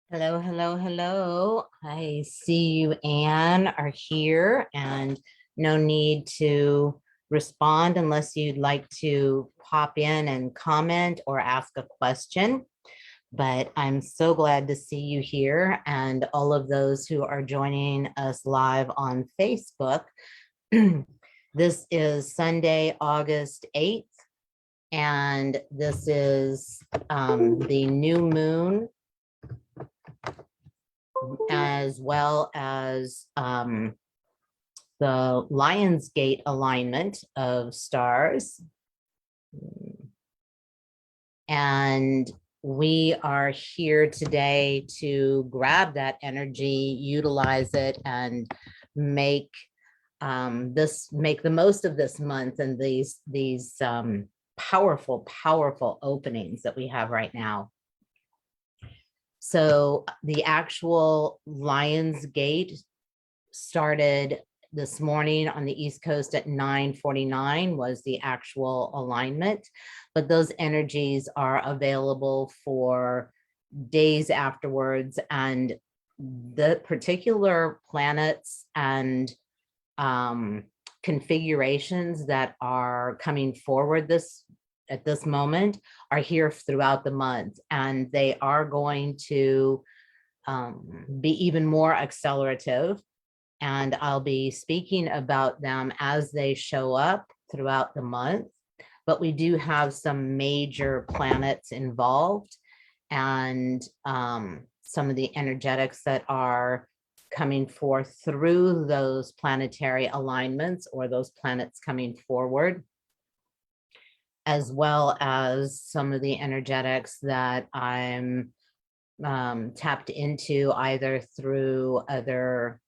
Hello, hello, hello. I see you, Anne, are here, and no need to respond unless you'd like to pop in and comment or ask a question. But I'm so glad to see you here and all of those who are joining us live on Facebook. This is Sunday, August 8th, and this is the new moon as well as the Lionsgate alignment of stars. And we are here today to grab that energy, utilize it, and make make the most of this month and these powerful openings that we have right now. So the actual Lionsgate started this morning on the East Coast at 9:49 was the actual alignment, but those energies are available for days afterwards, and the particular planets and configurations that are coming forward at this moment are here throughout the month, and they are going to be even more accelerative. And I'll be speaking about them as they show up throughout the month. But we do have some major planets involved, and some of the energetics that are coming forth through those planetary alignments or those planets coming forward, as well as some of the energetics that I'm tapped into either through other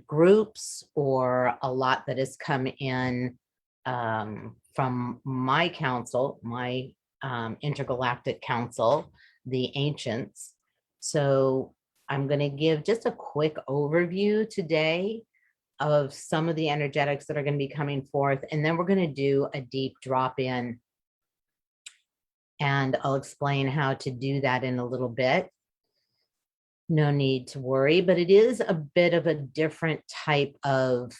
groups or a lot that has come in from my council, my intergalactic council, the ancients. So I'm going to give just a quick overview today of some of the energetics that are going to be coming forth, and then we're going to do a deep drop in, and I'll explain how to do that in a little bit. No need to worry, but it is a bit of a different type of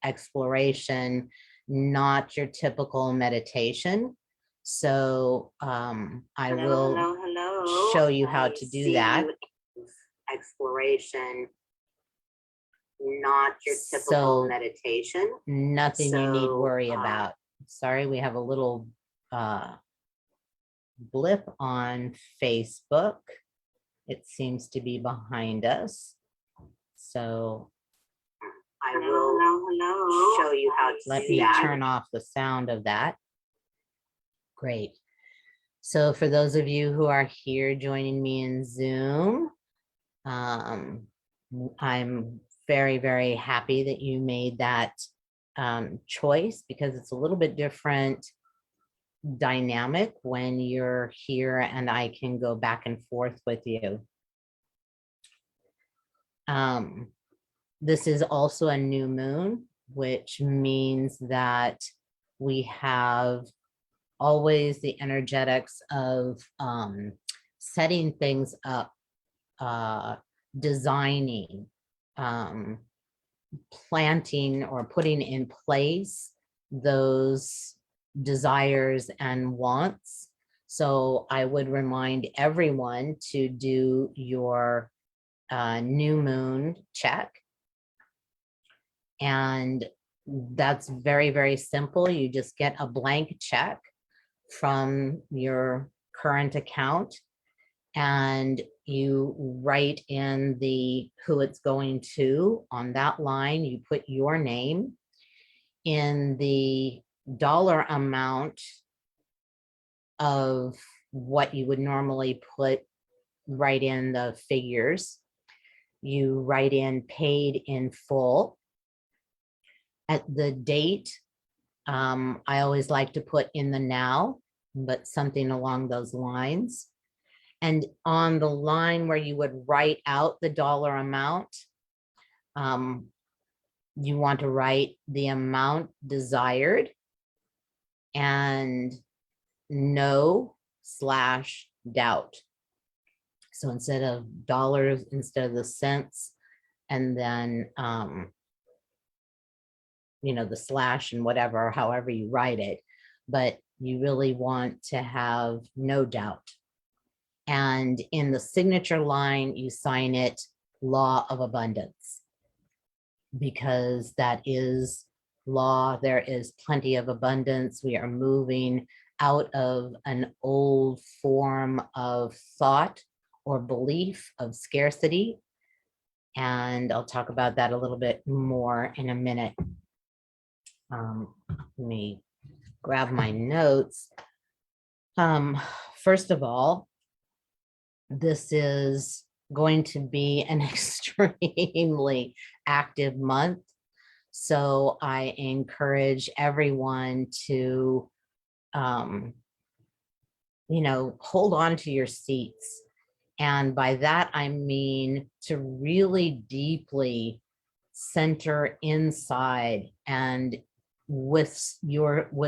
exploration, not your typical meditation. So I will show you how to do that. Exploration, not your typical meditation. Nothing you need worry about. Sorry, we have a little blip on Facebook. It seems to be behind us. So I will show you how to let me turn off the sound of that. Great. So for those of you who are here joining me in Zoom, I'm very, very happy that you made that choice, because it's a little bit different dynamic when you're here and I can go back and forth with you. This is also a new moon, which means that we have always the energetics of setting things up, designing, planting or putting in place those desires and wants. So I would remind everyone to do your new moon check. And that's very, very simple. You just get a blank check from your current account, and you write in who it's going to. On that line, you put your name. In the dollar amount of what you would normally put right in the figures, you write in paid in full. At the date, I always like to put in the now, but something along those lines. And on the line where you would write out the dollar amount, you want to write the amount desired and no/doubt. So instead of dollars, instead of the cents, and then, the slash and whatever, however you write it, but you really want to have no doubt. And in the signature line, you sign it law of abundance, because that is law. There is plenty of abundance. We are moving out of an old form of thought or belief of scarcity. And I'll talk about that a little bit more in a minute. Let me grab my notes. First of all, this is going to be an extremely active month. So I encourage everyone to, hold on to your seats. And by that, I mean to really deeply center inside and with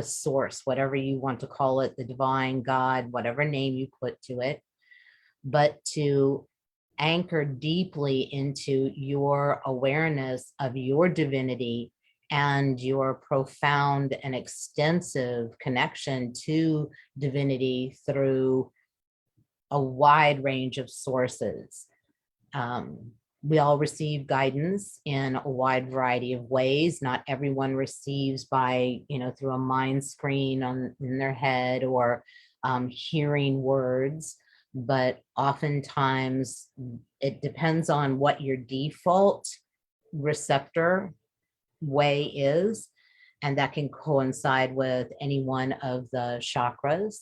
source, whatever you want to call it, the divine, God, whatever name you put to it, but to anchor deeply into your awareness of your divinity and your profound and extensive connection to divinity through a wide range of sources. We all receive guidance in a wide variety of ways. Not everyone receives by, through a mind screen in their head or hearing words, but oftentimes it depends on what your default receptor way is, and that can coincide with any one of the chakras.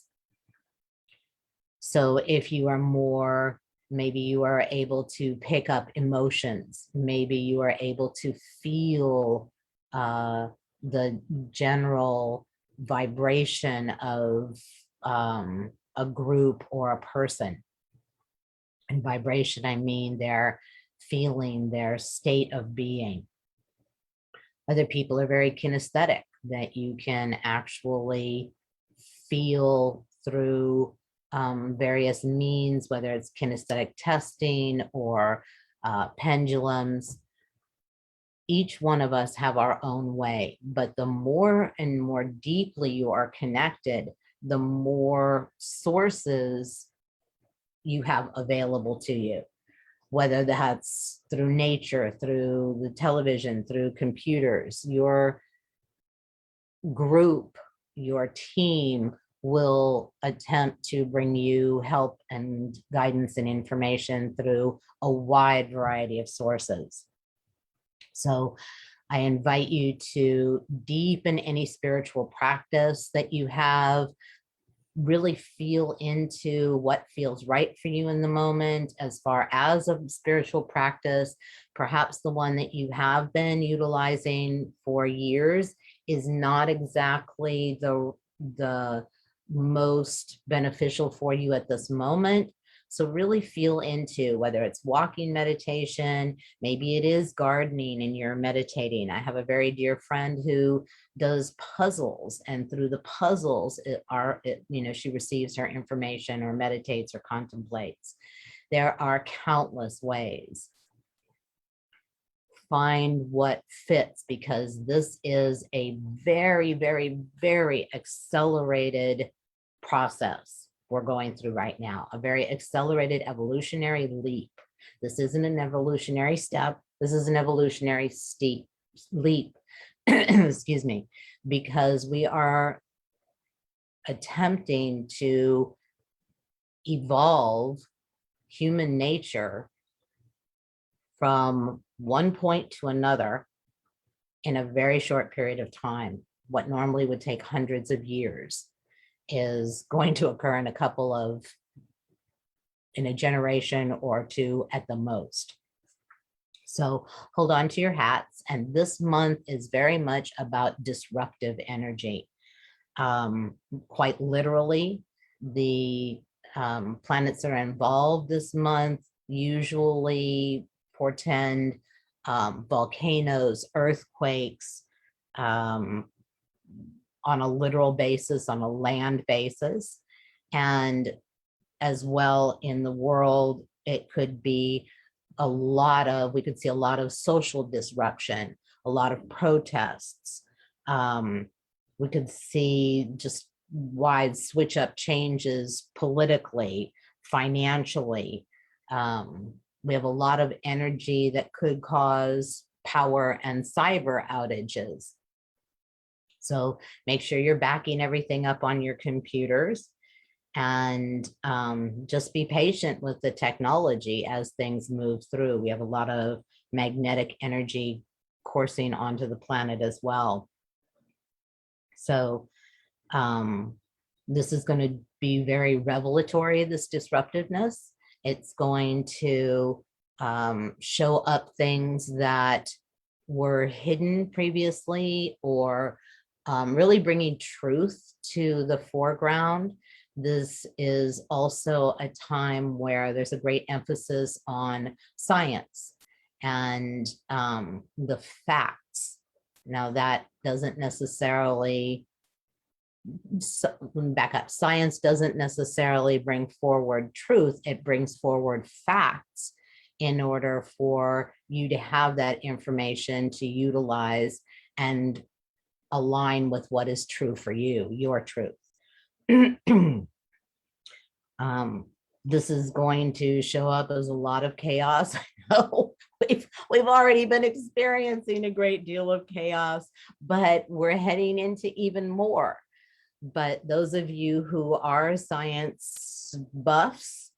So if you are more, maybe you are able to pick up emotions, maybe you are able to feel the general vibration of a group or a person. And vibration, I mean their feeling, their state of being. Other people are very kinesthetic, that you can actually feel through various means, whether it's kinesthetic testing or pendulums. Each one of us have our own way, but the more and more deeply you are connected, the more sources you have available to you, whether that's through nature, through the television, through computers. Your group, your team will attempt to bring you help and guidance and information through a wide variety of sources. So I invite you to deepen any spiritual practice that you have. Really feel into what feels right for you in the moment as far as a spiritual practice. Perhaps the one that you have been utilizing for years is not exactly the most beneficial for you at this moment. So really feel into whether it's walking meditation, maybe it is gardening and you're meditating. I have a very dear friend who does puzzles, and through the puzzles, she receives her information or meditates or contemplates. There are countless ways. Find what fits, because this is a very, very, very accelerated process we're going through right now, a very accelerated evolutionary leap. This isn't an evolutionary step. This is an evolutionary leap, excuse me, because we are attempting to evolve human nature from one point to another in a very short period of time. What normally would take hundreds of years is going to occur in a generation or two at the most. So hold on to your hats. And this month is very much about disruptive energy. Quite literally, the planets that are involved this month usually portend volcanoes, earthquakes, on a literal basis, on a land basis, and as well in the world, it could be we could see a lot of social disruption, a lot of protests. We could see just wide switch up changes politically, financially. We have a lot of energy that could cause power and cyber outages. So make sure you're backing everything up on your computers, and just be patient with the technology as things move through. We have a lot of magnetic energy coursing onto the planet as well. So this is going to be very revelatory, this disruptiveness. It's going to show up things that were hidden previously, or really bringing truth to the foreground. This is also a time where there's a great emphasis on science and the facts. Now, that doesn't necessarily, back up, science doesn't necessarily bring forward truth, it brings forward facts in order for you to have that information to utilize and align with what is true for you, your truth. This is going to show up as a lot of chaos. I know we've already been experiencing a great deal of chaos, but we're heading into even more. But those of you who are science buffs,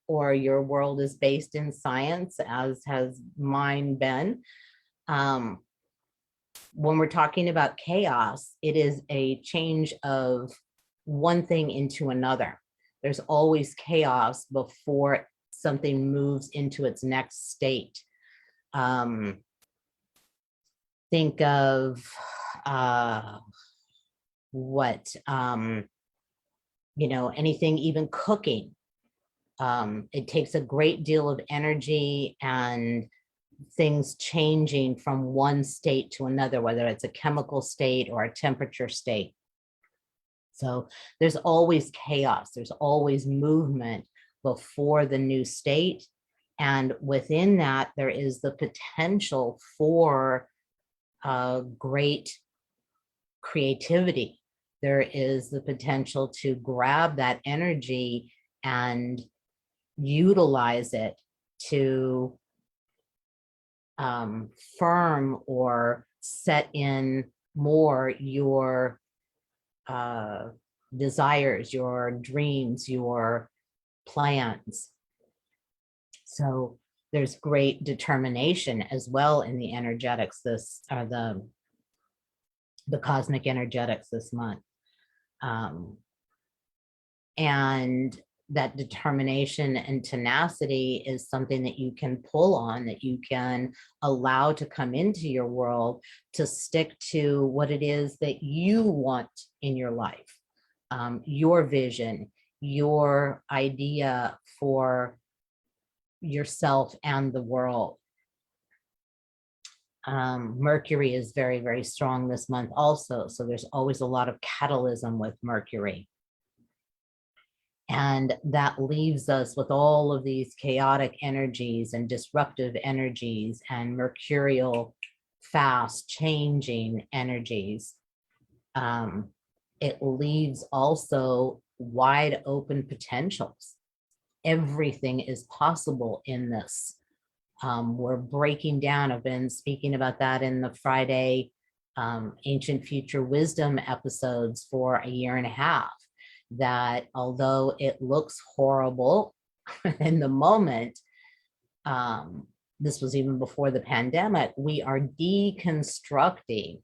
or your world is based in science, as has mine been, when we're talking about chaos, it is a change of one thing into another. There's always chaos before something moves into its next state. Think of anything, even cooking. It takes a great deal of energy and things changing from one state to another, whether it's a chemical state or a temperature state. So there's always chaos, there's always movement before the new state. And within that, there is the potential for great creativity. There is the potential to grab that energy and utilize it to firm or set in more your desires, your dreams, your plans. So there's great determination as well in the energetics, the cosmic energetics this month. And that determination and tenacity is something that you can pull on, that you can allow to come into your world, to stick to what it is that you want in your life, your vision, your idea for yourself and the world. Mercury is very, very strong this month also. So there's always a lot of catalysm with Mercury. And that leaves us with all of these chaotic energies and disruptive energies and mercurial, fast changing energies. It leaves also wide open potentials. Everything is possible in this. We're breaking down. I've been speaking about that in the Friday Ancient Future Wisdom episodes for a year and a half. That although it looks horrible in the moment, this was even before the pandemic, we are deconstructing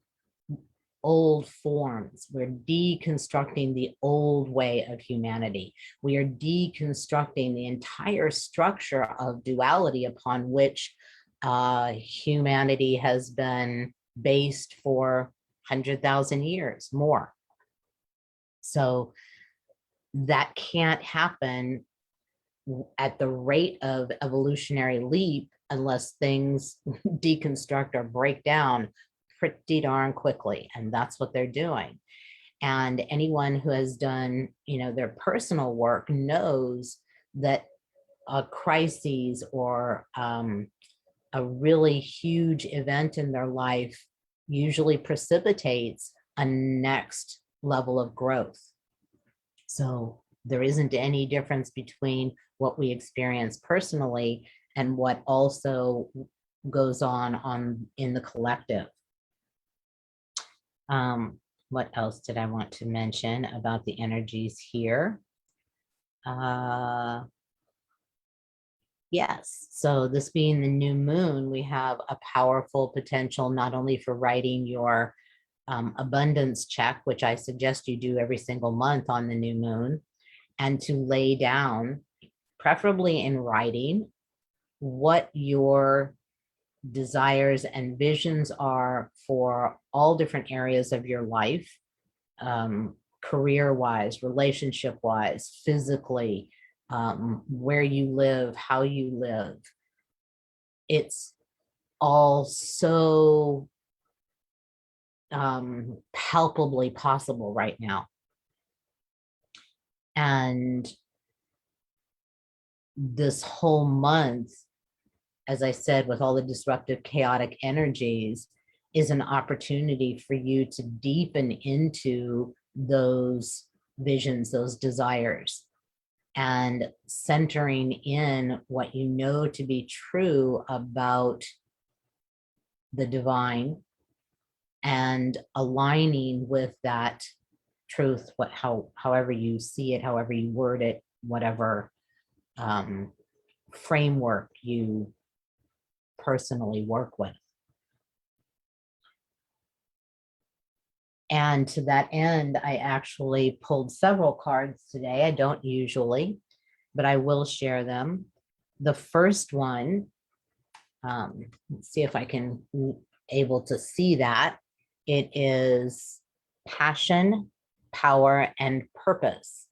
old forms. We're deconstructing the old way of humanity. We are deconstructing the entire structure of duality upon which humanity has been based for 100,000 years more. So that can't happen at the rate of evolutionary leap unless things deconstruct or break down pretty darn quickly. And that's what they're doing. And anyone who has done, their personal work knows that a crisis or a really huge event in their life usually precipitates a next level of growth. So there isn't any difference between what we experience personally and what also goes on in the collective. What else did I want to mention about the energies here? Yes, so this being the new moon, we have a powerful potential not only for writing your abundance check, which I suggest you do every single month on the new moon, and to lay down, preferably in writing, what your desires and visions are for all different areas of your life, career-wise, relationship-wise, physically, where you live, how you live. It's all so palpably possible right now. And this whole month, as I said, with all the disruptive, chaotic energies, is an opportunity for you to deepen into those visions, those desires, and centering in what you know to be true about the divine and aligning with that truth, however you see it, however you word it, whatever framework you personally work with. And to that end, I actually pulled several cards today. I don't usually, but I will share them. The first one, let's see if I can able to see that. It is passion, power, and purpose.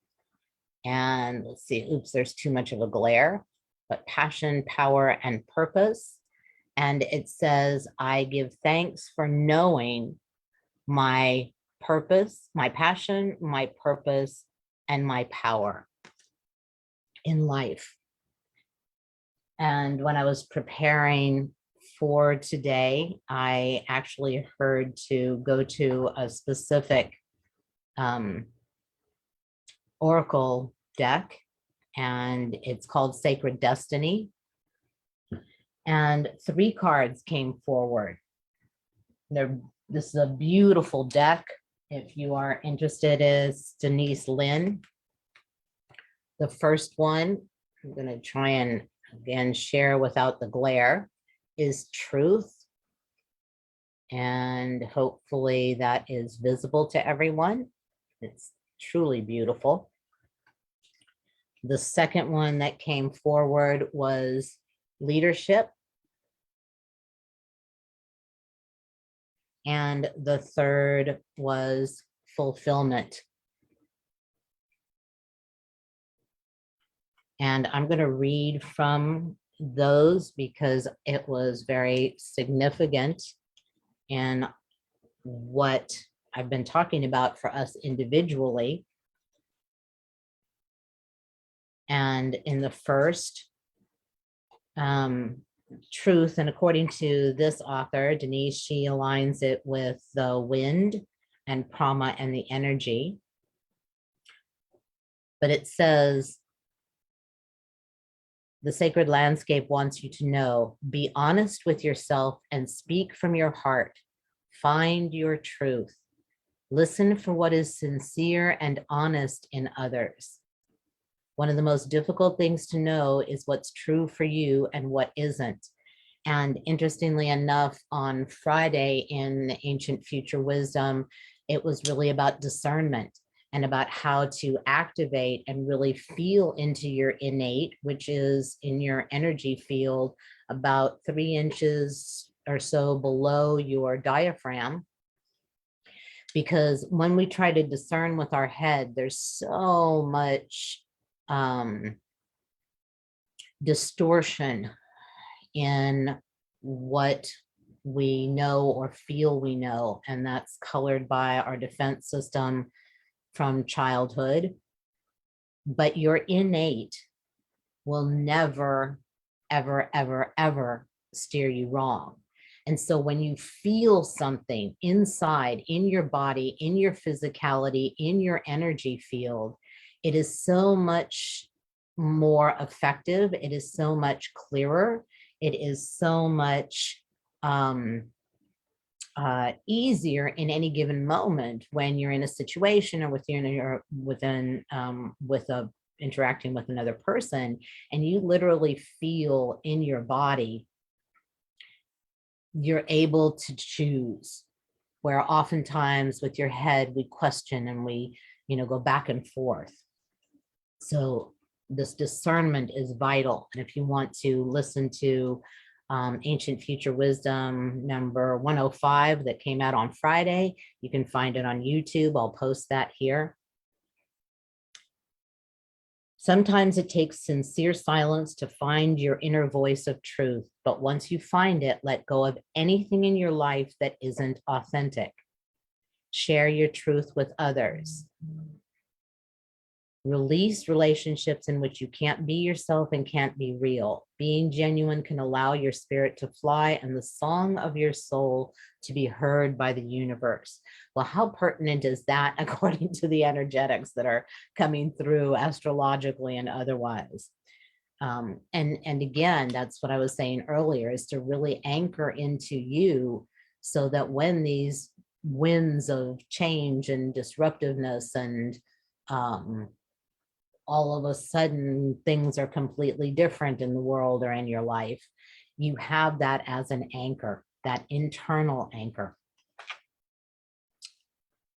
And let's see, oops, there's too much of a glare, but passion, power, and purpose. And it says, I give thanks for knowing my purpose, my passion, my purpose, and my power in life. And when I was preparing for today, I actually heard to go to a specific oracle deck, and it's called Sacred Destiny. And 3 cards came forward. This is a beautiful deck. If you are interested, is Denise Lynn. The first one, I'm going to try and again share without the glare, is truth. And hopefully that is visible to everyone. It's truly beautiful. The second one that came forward was leadership. And the third was fulfillment. And I'm going to read from those because it was very significant in what I've been talking about for us individually. And in the first, truth, and according to this author, Denise, she aligns it with the wind and prana and the energy. But it says, the sacred landscape wants you to know, be honest with yourself and speak from your heart. Find your truth. Listen for what is sincere and honest in others. One of the most difficult things to know is what's true for you and what isn't. And interestingly enough, on Friday in Ancient Future Wisdom, it was really about discernment and about how to activate and really feel into your innate, which is in your energy field, about 3 inches or so below your diaphragm. Because when we try to discern with our head, there's so much distortion in what we know or feel we know, and that's colored by our defense system from childhood. But your innate will never, ever, ever, ever steer you wrong. And so when you feel something inside, in your body, in your physicality, in your energy field, it is so much more effective. It is so much clearer. It is so much easier in any given moment when you're in a situation or interacting with another person, and you literally feel in your body, you're able to choose. Where oftentimes with your head, we question and we, go back and forth. So this discernment is vital. And if you want to listen to Ancient Future Wisdom number 105 that came out on Friday, you can find it on YouTube. I'll post that here. Sometimes it takes sincere silence to find your inner voice of truth, but once you find it, let go of anything in your life that isn't authentic. Share your truth with others. Release relationships in which you can't be yourself and can't be real. Being genuine can allow your spirit to fly and the song of your soul to be heard by the universe. Well, how pertinent is that according to the energetics that are coming through astrologically and otherwise? And again, that's what I was saying earlier, is to really anchor into you so that when these winds of change and disruptiveness and all of a sudden things are completely different in the world or in your life, you have that as an anchor, that internal anchor.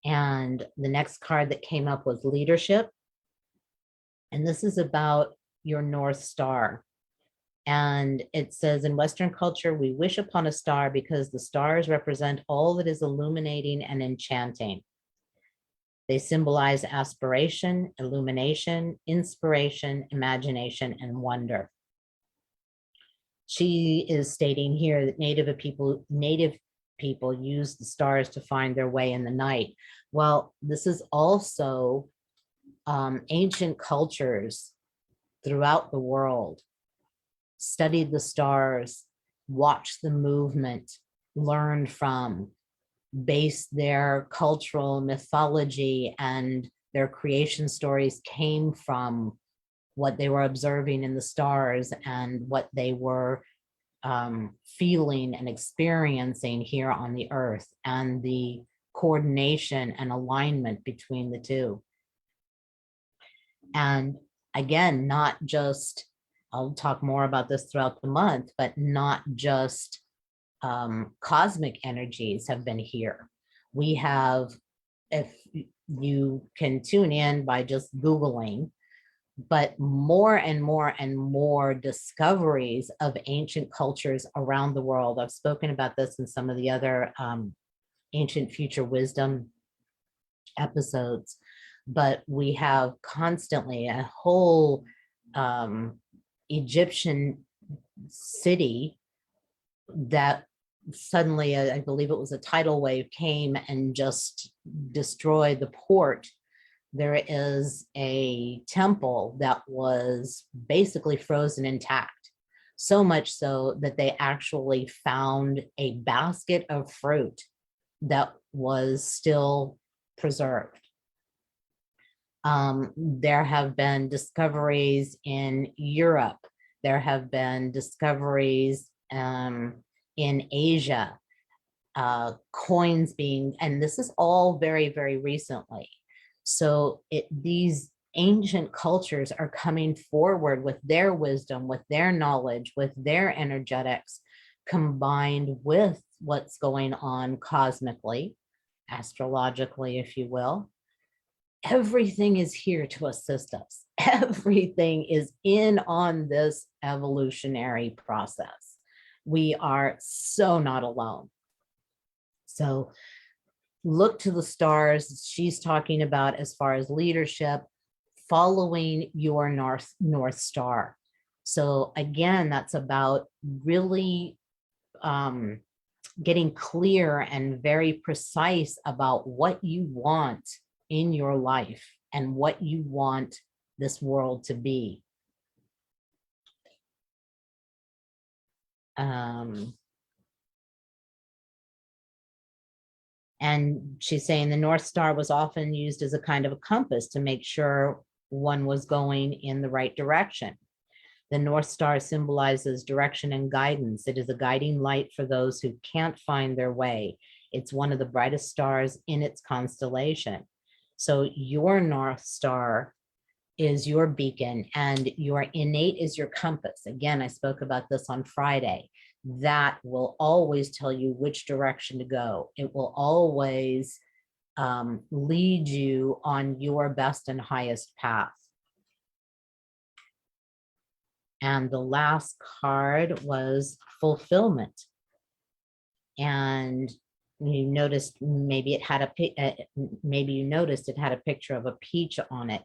And the next card that came up was leadership. And this is about your North Star. And it says, in Western culture, we wish upon a star because the stars represent all that is illuminating and enchanting. They symbolize aspiration, illumination, inspiration, imagination, and wonder. She is stating here that native people use the stars to find their way in the night. Well, this is also ancient cultures throughout the world studied the stars, watched the movement, learned from, based their cultural mythology and their creation stories came from what they were observing in the stars and what they were feeling and experiencing here on the earth, and the coordination and alignment between the two. And again, not just, I'll talk more about this throughout the month, but not just cosmic energies have been here. We have, if you can tune in by just Googling, but more and more and more discoveries of ancient cultures around the world. I've spoken about this in some of the other Ancient Future Wisdom episodes, but we have constantly a whole Egyptian city that suddenly, I believe it was a tidal wave, came and just destroyed the port. There is a temple that was basically frozen intact, so much so that they actually found a basket of fruit that was still preserved. There have been discoveries in Europe. There have been discoveries in Asia, coins being, and this is all very, very recently. So these ancient cultures are coming forward with their wisdom, with their knowledge, with their energetics, combined with what's going on cosmically, astrologically, if you will. Everything is here to assist us. Everything is in on this evolutionary process. We are so not alone. So look to the stars. She's talking about, as far as leadership, following your North Star. So again, that's about really getting clear and very precise about what you want in your life and what you want this world to be. And she's saying the North Star was often used as a kind of a compass to make sure one was going in the right direction. The North Star symbolizes direction and guidance. It is a guiding light for those who can't find their way. It's one of the brightest stars in its constellation. So your North Star is your beacon, and your innate is your compass. Again, I spoke about this on Friday. That will always tell you which direction to go. It will always lead you on your best and highest path. And the last card was fulfillment. And you noticed maybe it had maybe you noticed it had a picture of a peach on it.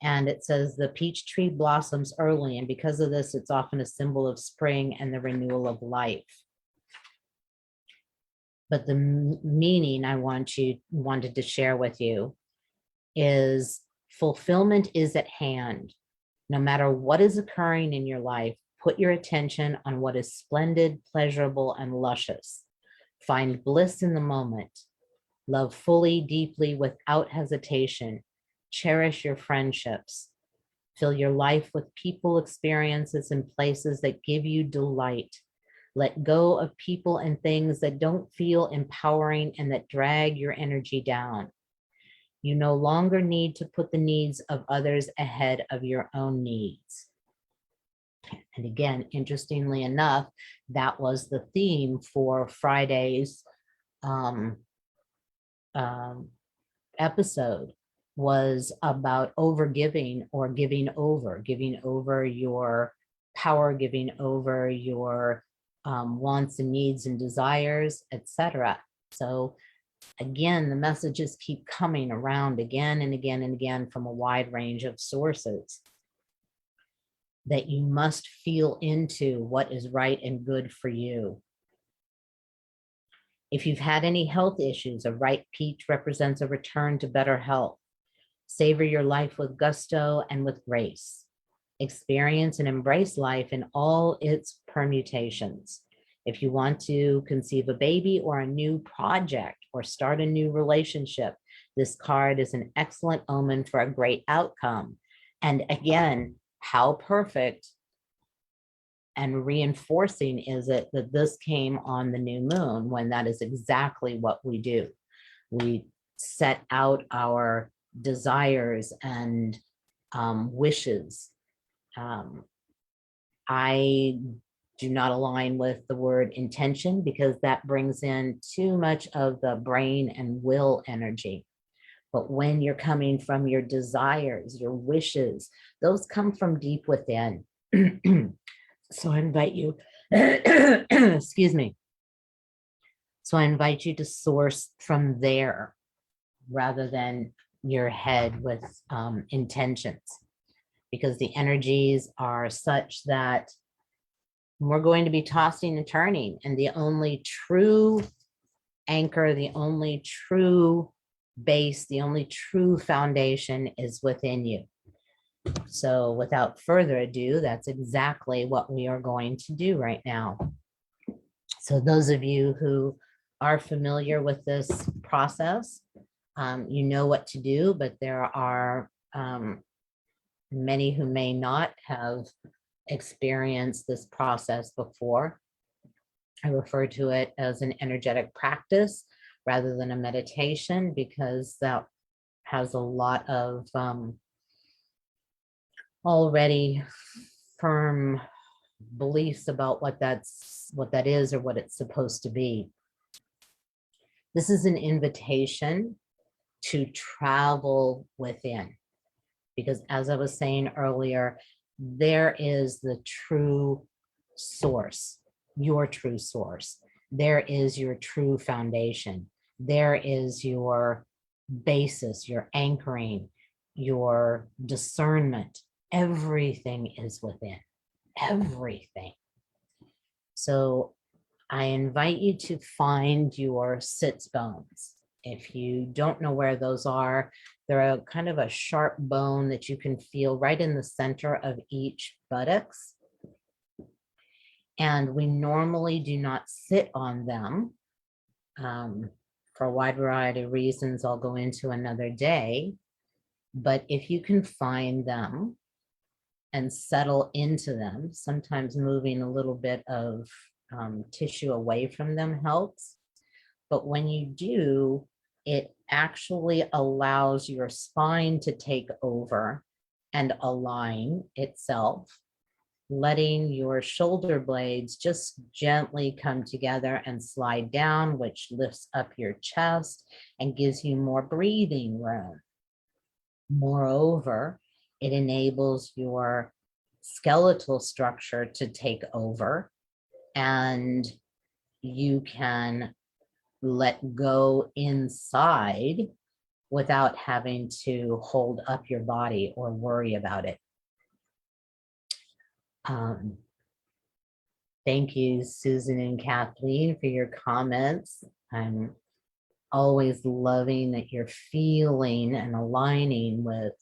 And it says the peach tree blossoms early, and because of this, it's often a symbol of spring and the renewal of life. But the meaning I wanted to share with you is fulfillment is at hand. No matter what is occurring in your life, put your attention on what is splendid, pleasurable, and luscious. Find bliss in the moment. Love fully, deeply, without hesitation. Cherish your friendships. Fill your life with people, experiences, and places that give you delight. Let go of people and things that don't feel empowering and that drag your energy down. You no longer need to put the needs of others ahead of your own needs. And again, interestingly enough, that was the theme for Friday's episode, was about overgiving or giving over your power, giving over your wants and needs and desires, etc. So again, the messages keep coming around again and again and again from a wide range of sources, that you must feel into what is right and good for you. If you've had any health issues, a ripe peach represents a return to better health. Savor your life with gusto and with grace. Experience and embrace life in all its permutations. If you want to conceive a baby or a new project or start a new relationship, this card is an excellent omen for a great outcome. And again, how perfect and reinforcing is it that this came on the new moon, when that is exactly what we do. We set out our desires and wishes. I do not align with the word intention, because that brings in too much of the brain and will energy. But when you're coming from your desires, your wishes, those come from deep within. So I invite you, excuse me. So I invite you to source from there rather than your head with intentions, because the energies are such that we're going to be tossing and turning, and the only true anchor, the only true base, the only true foundation is within you. So without further ado, that's exactly what we are going to do right now. So those of you who are familiar with this process, you know what to do, but there are many who may not have experienced this process before. I refer to it as an energetic practice rather than a meditation, because that has a lot of already firm beliefs about what that is or what it's supposed to be. This is an invitation to travel within, because as I was saying earlier, there is the true source, your true source. There is your true foundation. There is your basis, your anchoring, your discernment. Everything is within, everything. So I invite you to find your sits bones. If you don't know where those are, they're a kind of a sharp bone that you can feel right in the center of each buttocks. And we normally do not sit on them for a wide variety of reasons I'll go into another day. But if you can find them and settle into them, sometimes moving a little bit of tissue away from them helps. But when you do, it actually allows your spine to take over and align itself, letting your shoulder blades just gently come together and slide down, which lifts up your chest and gives you more breathing room. Moreover, it enables your skeletal structure to take over, and you can let go inside without having to hold up your body or worry about it. Thank you, Susan and Kathleen, for your comments. I'm always loving that you're feeling and aligning with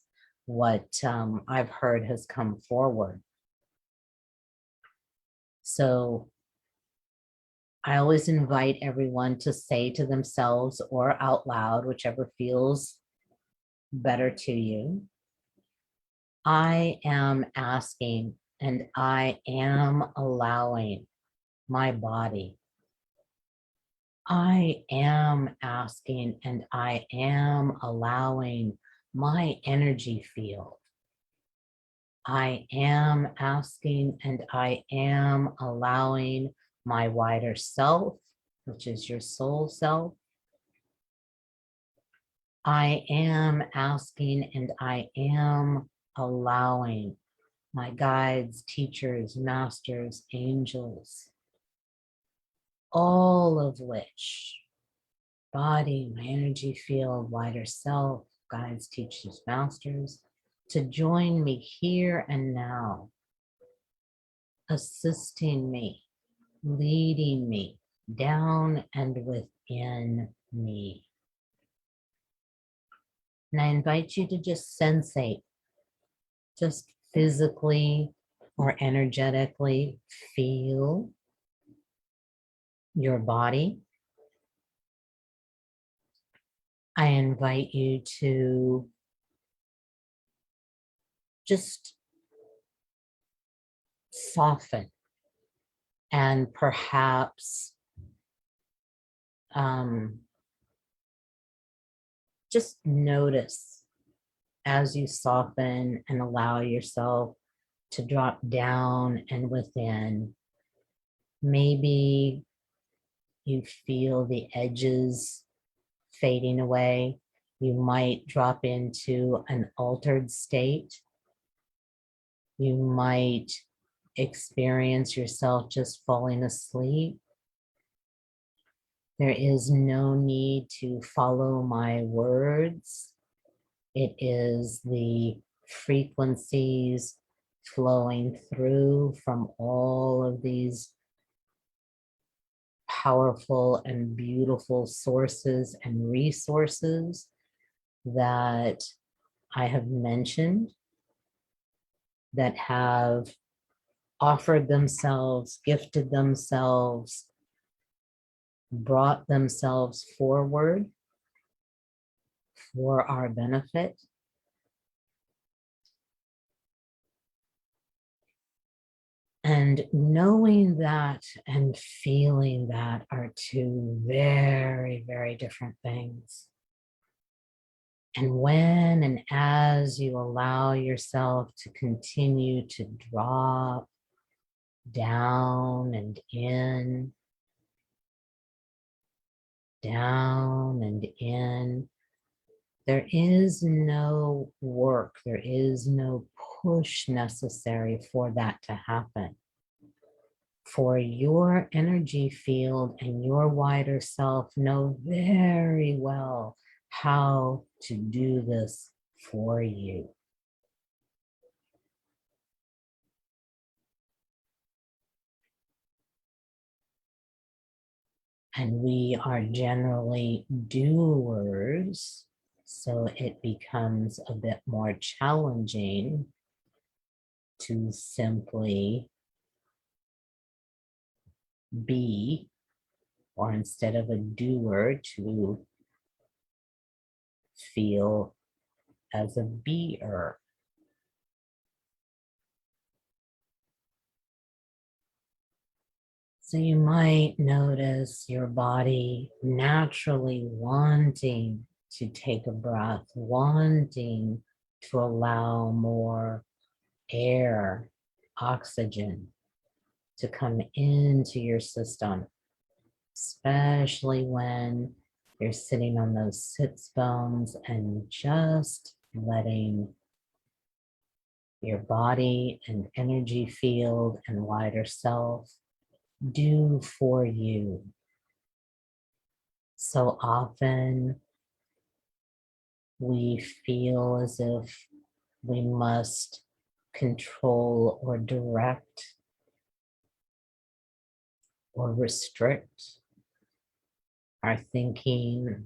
what I've heard has come forward. So I always invite everyone to say to themselves or out loud, whichever feels better to you, I am asking and I am allowing my body. I am asking and I am allowing my energy field. I am asking and I am allowing my wider self, which is your soul self. I am asking and I am allowing my guides, teachers, masters, angels, all of which, body, my energy field, wider self, guides, teachers, masters, to join me here and now, assisting me, leading me down and within me. And I invite you to just sensate, just physically or energetically feel your body. I invite you to just soften and perhaps just notice as you soften and allow yourself to drop down and within. Maybe you feel the edges fading away. You might drop into an altered state. You might experience yourself just falling asleep. There is no need to follow my words. It is the frequencies flowing through from all of these powerful and beautiful sources and resources that I have mentioned, that have offered themselves, gifted themselves, brought themselves forward for our benefit. And knowing that and feeling that are two very, very different things. And when and as you allow yourself to continue to drop down and in, down and in, there is no work, there is no push necessary for that to happen. For your energy field and your wider self know very well how to do this for you. And we are generally doers, so it becomes a bit more challenging to simply be, or instead of a doer, to feel as a beer. So you might notice your body naturally wanting to take a breath, wanting to allow more air, oxygen to come into your system, especially when you're sitting on those sits bones and just letting your body and energy field and wider self do for you. So often we feel as if we must control or direct or restrict our thinking.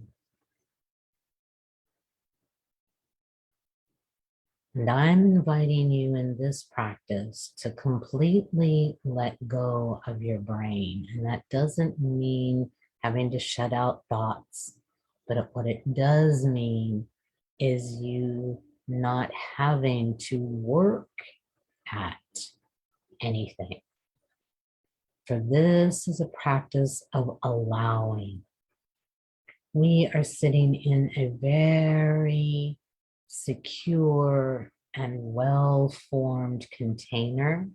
And I'm inviting you in this practice to completely let go of your brain. And that doesn't mean having to shut out thoughts, but what it does mean is you not having to work at anything. For this is a practice of allowing. We are sitting in a very secure and well-formed container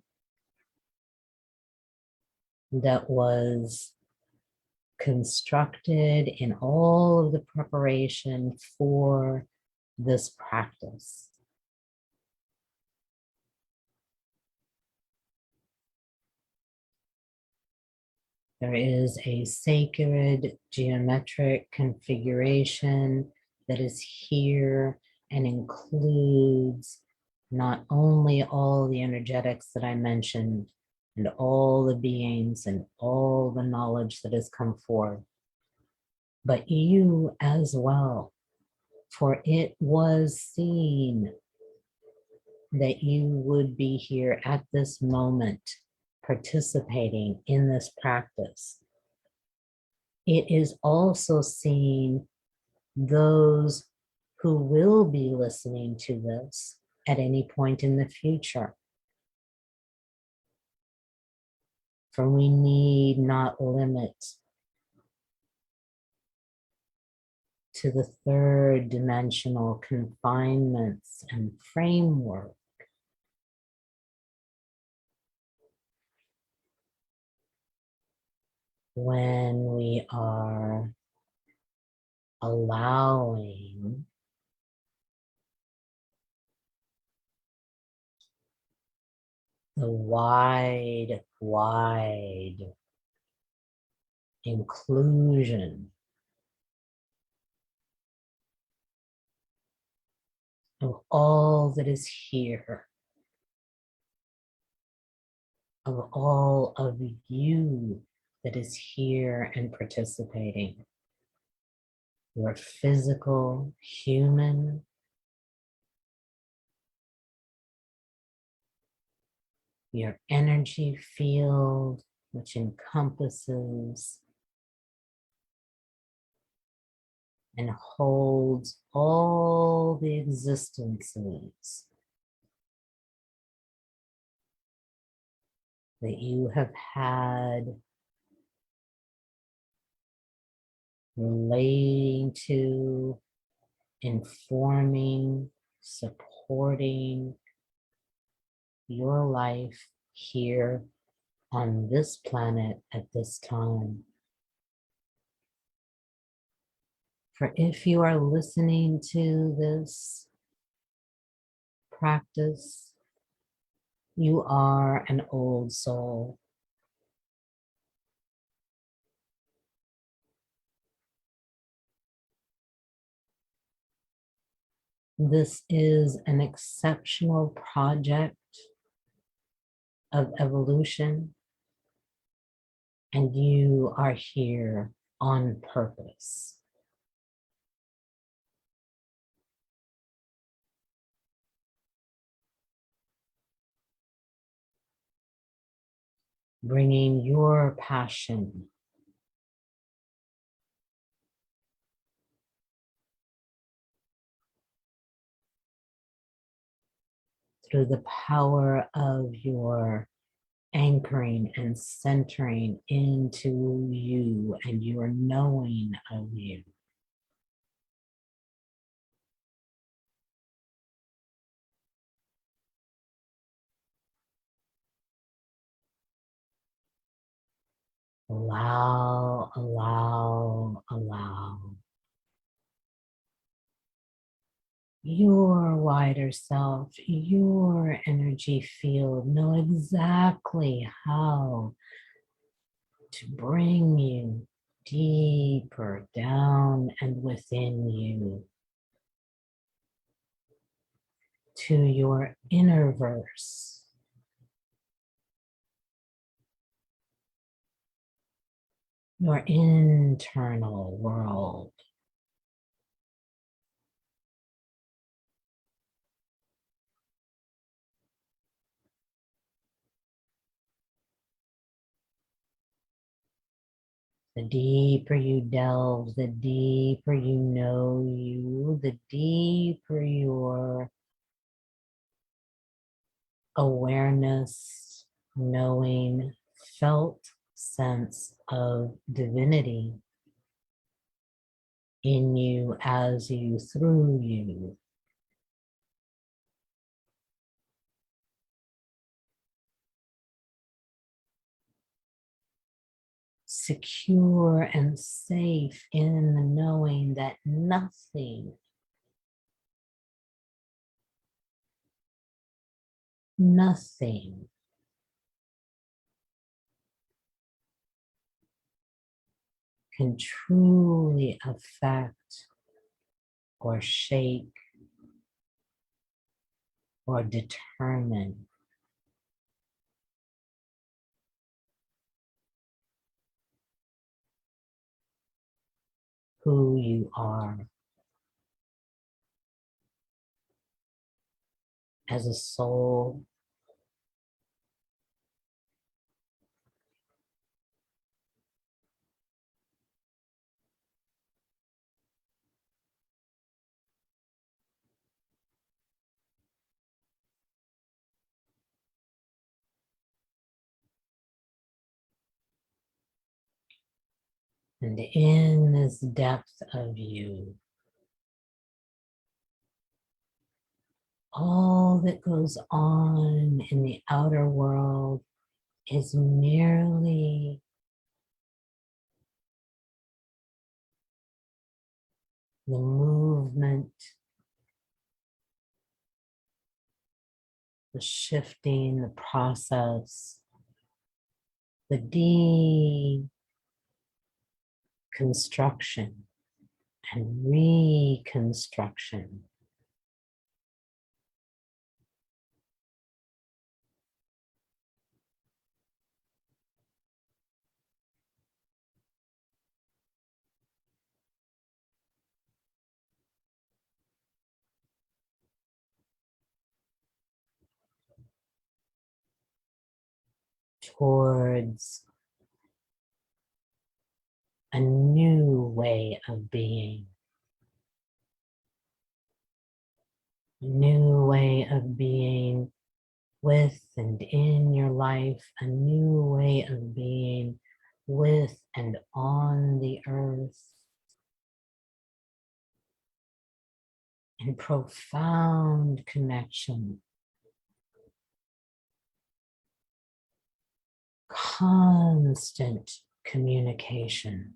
that was constructed in all of the preparation for this practice. There is a sacred geometric configuration that is here and includes not only all the energetics that I mentioned and all the beings and all the knowledge that has come forth, but you as well, for it was seen that you would be here at this moment participating in this practice. It is also seen those who will be listening to this at any point in the future. For we need not limit to the third dimensional confinements and framework. When we are allowing the wide inclusion of all that is here, of all of you that is here and participating. Your physical, human, your energy field, which encompasses and holds all the existences that you have had relating to, informing, supporting your life here on this planet at this time. For if you are listening to this practice, you are an old soul. This is an exceptional project of evolution, and you are here on purpose. Bringing your passion through the power of your anchoring and centering into you and your knowing of you. Allow, allow, allow your wider self, your energy field know exactly how to bring you deeper down and within you to your inner verse, your internal world. The deeper you delve, the deeper you know you, the deeper your awareness, knowing, felt sense of divinity in you, as you, through you. Secure and safe in the knowing that nothing can truly affect or shake or determine who you are as a soul, and in this depth of you, all that goes on in the outer world is merely the movement, the shifting, the process, the deconstruction and reconstruction towards a new way of being, a new way of being with and in your life, a new way of being with and on the earth, in profound connection, constant communication.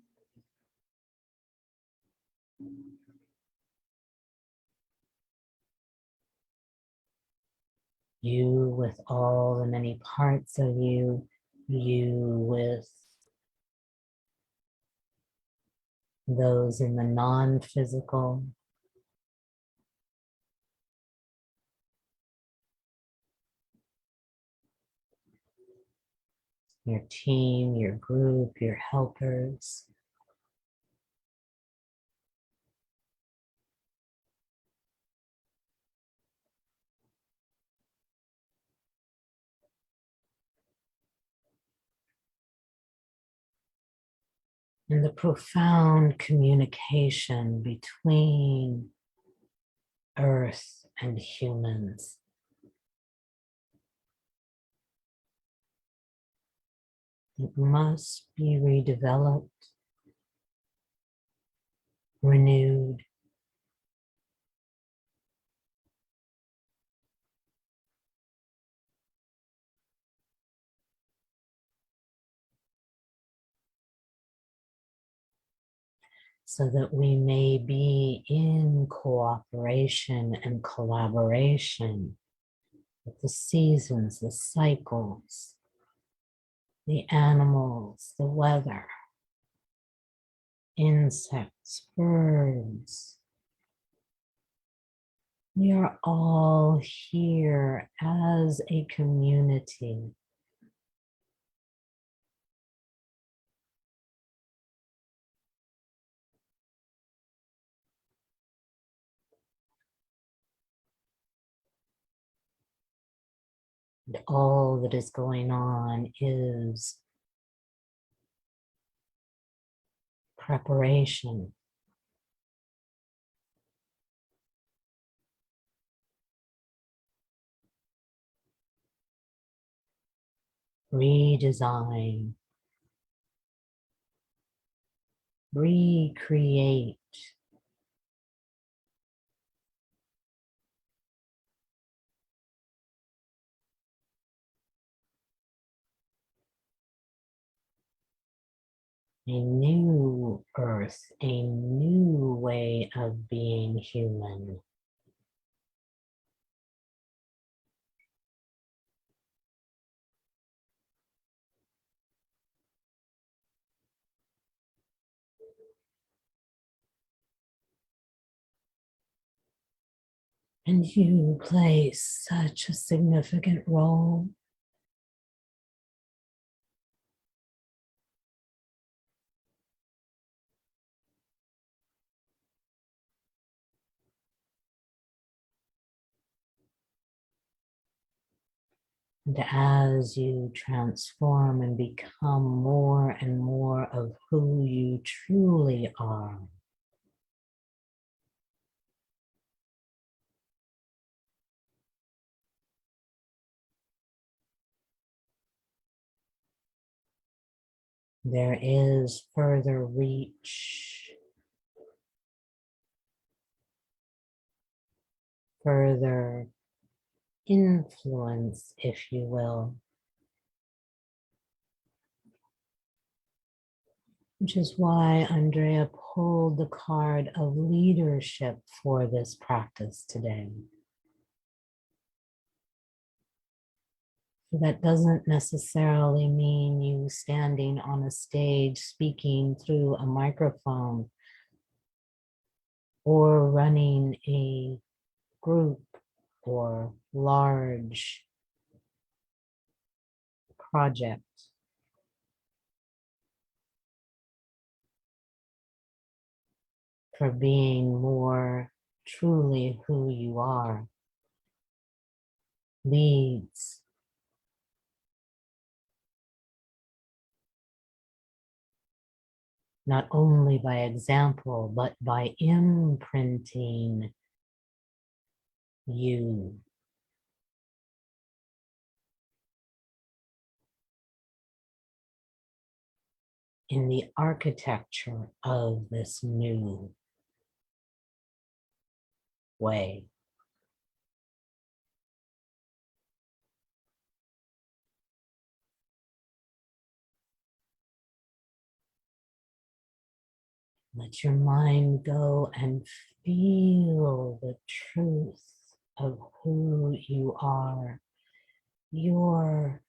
You with all the many parts of you, you with those in the non-physical, your team, your group, your helpers, and the profound communication between Earth and humans. It must be redeveloped, renewed, so that we may be in cooperation and collaboration with the seasons, the cycles, the animals, the weather, insects, birds. We are all here as a community. And all that is going on is preparation, redesign, recreate, a new earth, a new way of being human. And you play such a significant role. And as you transform and become more and more of who you truly are, there is further reach, further influence, if you will, which is why Andrea pulled the card of leadership for this practice today. That doesn't necessarily mean you standing on a stage speaking through a microphone or running a group or large project. For being more truly who you are, leads, not only by example, but by imprinting you. In the architecture of this new way. Let your mind go and feel the truth of who you are, your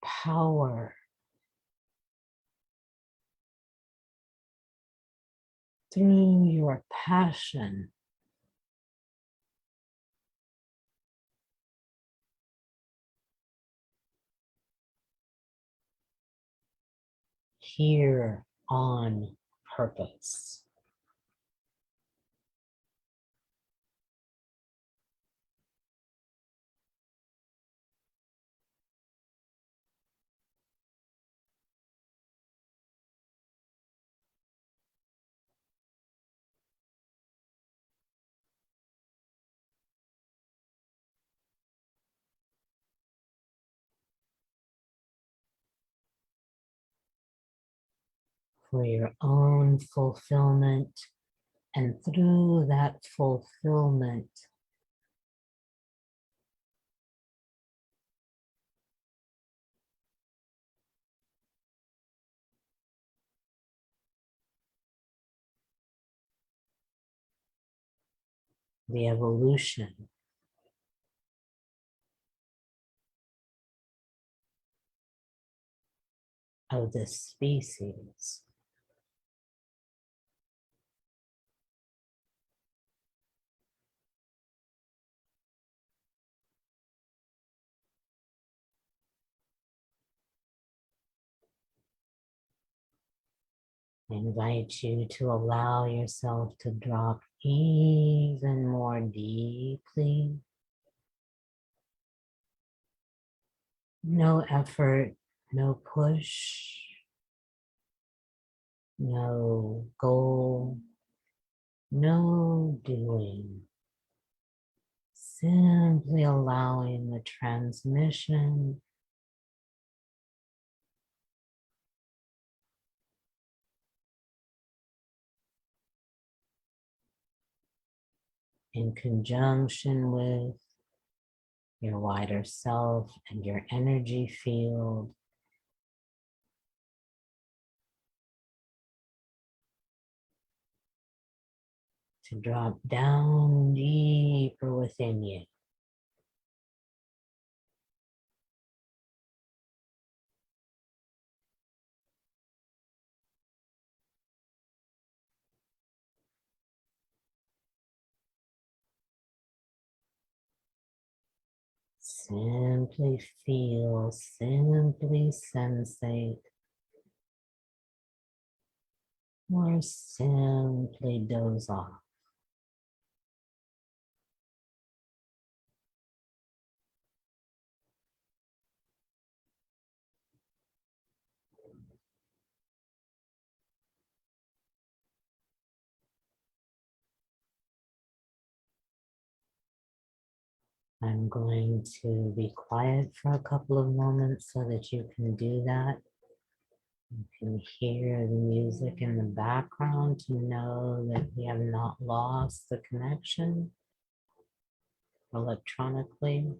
power, through your passion. Here on purpose. for your own fulfillment. And through that fulfillment, the evolution of this species. I invite you to allow yourself to drop even more deeply. No effort, no push, no goal, no doing. Simply allowing the transmission in conjunction with your wider self and your energy field to drop down deeper within you. Simply feel, simply sensate, or simply doze off. I'm going to be quiet for a couple of moments so that you can do that. You can hear the music in the background to know that we have not lost the connection electronically.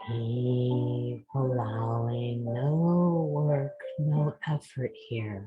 Keep allowing no work, no effort here.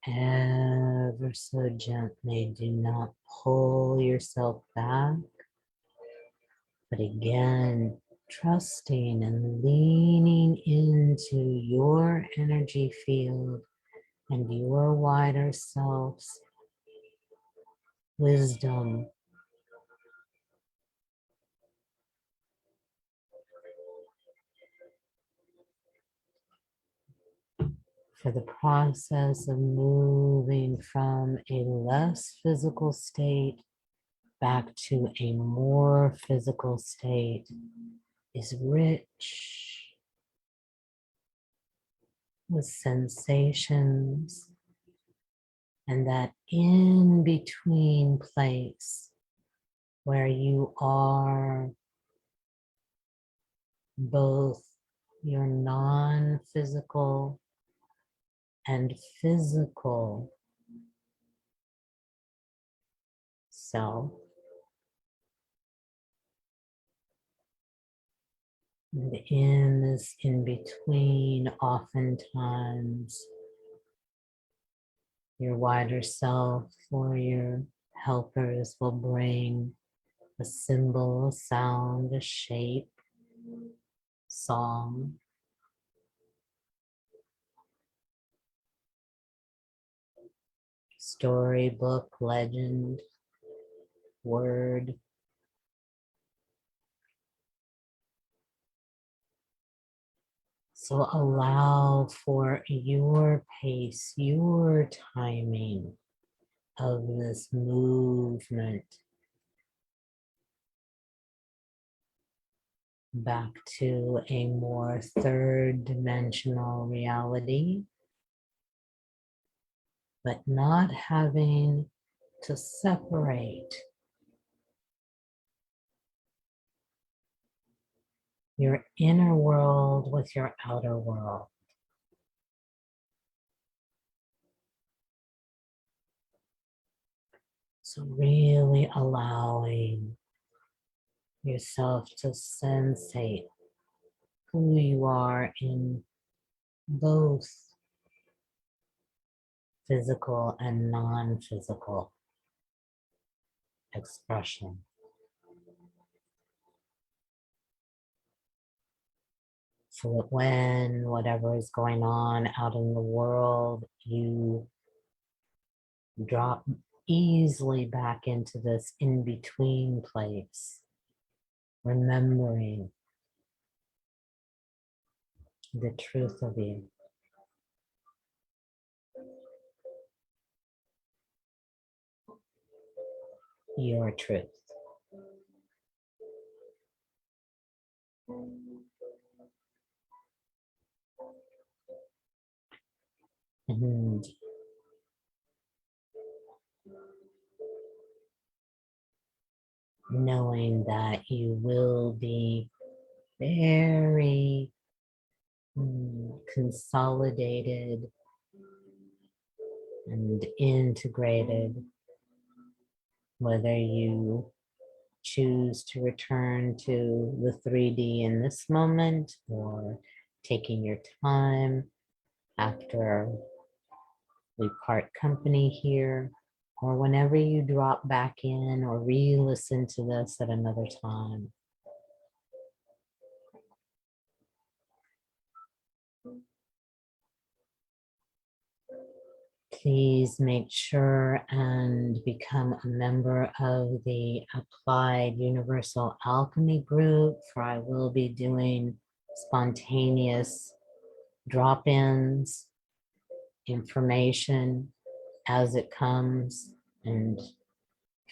Ever so gently, do not pull yourself back, but again, trusting and leaning into your energy field and your wider self's wisdom. For the process of moving from a less physical state back to a more physical state is rich with sensations, and that in between place where you are both your non-physical and physical self. And in this in between, oftentimes your wider self or your helpers will bring a symbol, a sound, a shape, song, storybook, legend, word. So allow for your pace, your timing of this movement back to a more third dimensional reality, but not having to separate your inner world with your outer world. So really allowing yourself to sensate who you are in both physical and non-physical expression. So that when whatever is going on out in the world, you drop easily back into this in-between place, remembering the truth of you, your truth. And knowing that you will be very consolidated and integrated whether you choose to return to the 3D in this moment or taking your time after we part company here, or whenever you drop back in or re-listen to this at another time. Please make sure and become a member of the Applied Universal Alchemy group, for I will be doing spontaneous drop-ins, information as it comes, and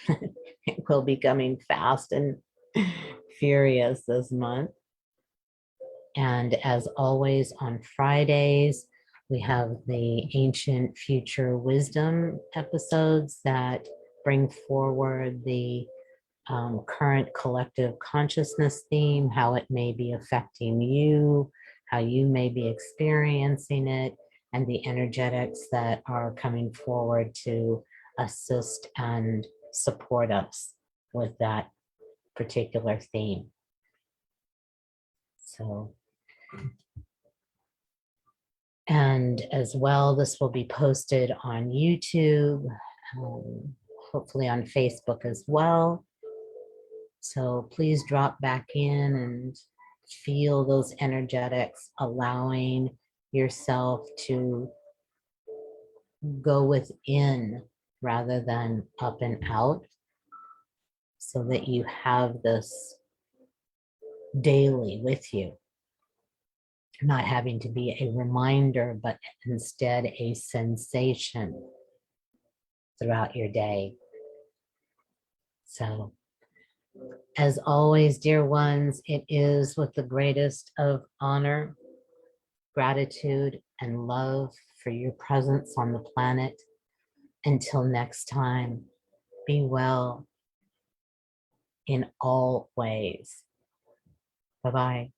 it will be coming fast and furious this month. And as always, on Fridays, we have the Ancient Future Wisdom episodes that bring forward the current collective consciousness theme, how it may be affecting you, how you may be experiencing it, and the energetics that are coming forward to assist and support us with that particular theme. So, and as well, this will be posted on YouTube, hopefully on Facebook as well. So please drop back in and feel those energetics, allowing yourself to go within rather than up and out, so that you have this daily with you, not having to be a reminder, but instead a sensation throughout your day. So, as always, dear ones, it is with the greatest of honor, gratitude, and love for your presence on the planet. Until next time, be well in all ways. Bye-bye.